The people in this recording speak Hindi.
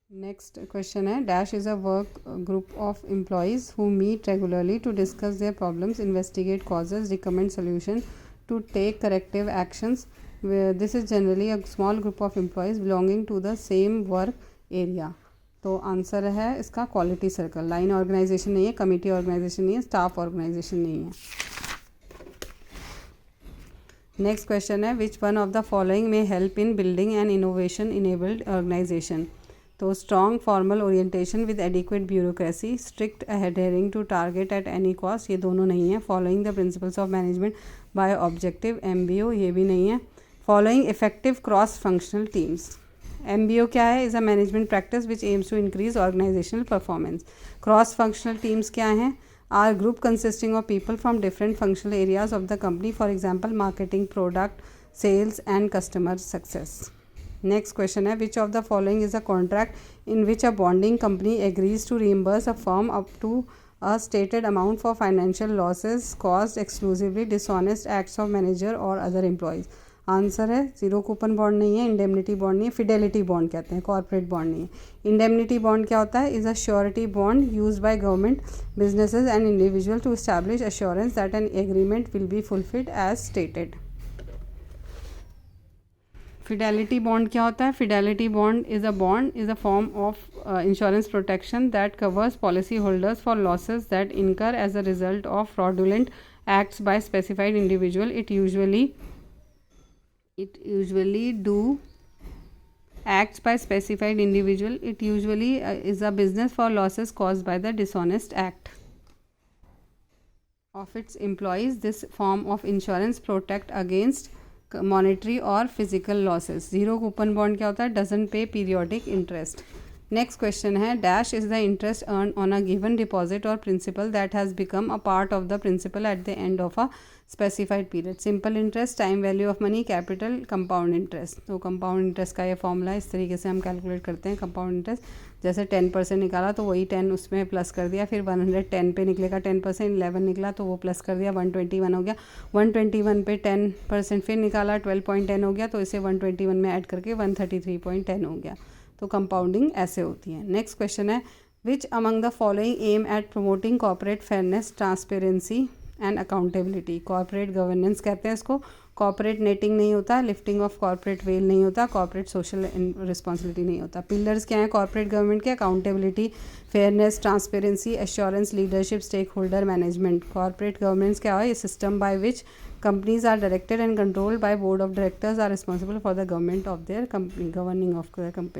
नेक्स्ट क्वेश्चन है, dash is a work group of employees who meet regularly to discuss their problems, investigate causes, recommend solution, to take corrective actions. This is generally a small group of employees belonging to the same work area. तो आंसर है इसका क्वालिटी सर्कल. लाइन ऑर्गेनाइजेशन नहीं है, कमिटी ऑर्गेनाइजेशन नहीं है, स्टाफ ऑर्गेनाइजेशन नहीं है. नेक्स्ट क्वेश्चन है, which one of the following में help in building an innovation enabled organisation. तो strong formal orientation with adequate bureaucracy, strict adhering to target at any cost, ये दोनों नहीं है. Following the principles of management by objective, MBO, ये भी नहीं है. Following effective cross functional teams. MBO क्या है? Is a management practice which aims to increase organisational performance. Cross functional teams क्या हैं? Are group consisting of people from different functional areas of the company, for example marketing, product, sales and customer success. Next question है, which of the following is a contract in which a bonding company agrees to reimburse a firm up to a stated amount for financial losses caused exclusively dishonest acts of manager or other employees. Answer है जीरो कूपन बॉन्ड नहीं है, इंडेमनिटी बॉन्ड नहीं है, फिडेलिटी बॉन्ड कहते हैं, कॉर्पोरेट बॉन्ड नहीं है. इंडेमनिटी बॉन्ड क्या होता है? Is a surety bond used by government, businesses and individual to establish assurance that an agreement will be fulfilled as stated. Fidelity bond क्या होता है? Fidelity bond is a form of insurance protection that covers policy holders for losses that incur as a result of fraudulent acts by specified individual. It usually do acts by specified individual. It usually is a business for losses caused by the dishonest act of its employees. This form of insurance protect against monetary or physical losses. Zero coupon bond क्या होता है? Doesn't pay periodic interest. Next question है, dash is the interest earned on a given deposit or principal that has become a part of the principal at the end of a specified period. Simple interest, time value of money, capital, compound interest. तो compound interest का ये फॉर्मूला इस तरीके से हम कैलकुलेट करते हैं. compound interest जैसे 10% निकाला तो वही 10 उसमें प्लस कर दिया, फिर 110 पे निकलेगा 10%, 11 निकला तो वो प्लस कर दिया, 121 हो गया, 121 पे 10% फिर निकाला 12.10 हो गया, तो इसे 121 में ऐड करके 133.10 हो गया. तो कंपाउंडिंग ऐसे होती है. नेक्स्ट क्वेश्चन है, which among the following aim at promoting corporate fairness, transparency and accountability. Corporate governance कहते हैं इसको. कॉर्पोरेट नेटिंग नहीं होता, लिफ्टिंग ऑफ कॉर्पोरेट वेल नहीं होता, कॉर्पोरेट सोशल रिस्पॉन्सिबिलिटी नहीं होता. पिलर्स क्या है कॉर्पोरेट गवर्नमेंट के? Accountability, fairness, transparency, assurance, leadership, stakeholder management. Corporate governance क्या है? System by which companies are directed and controlled by board of directors are responsible for the government of their company, governing of their company.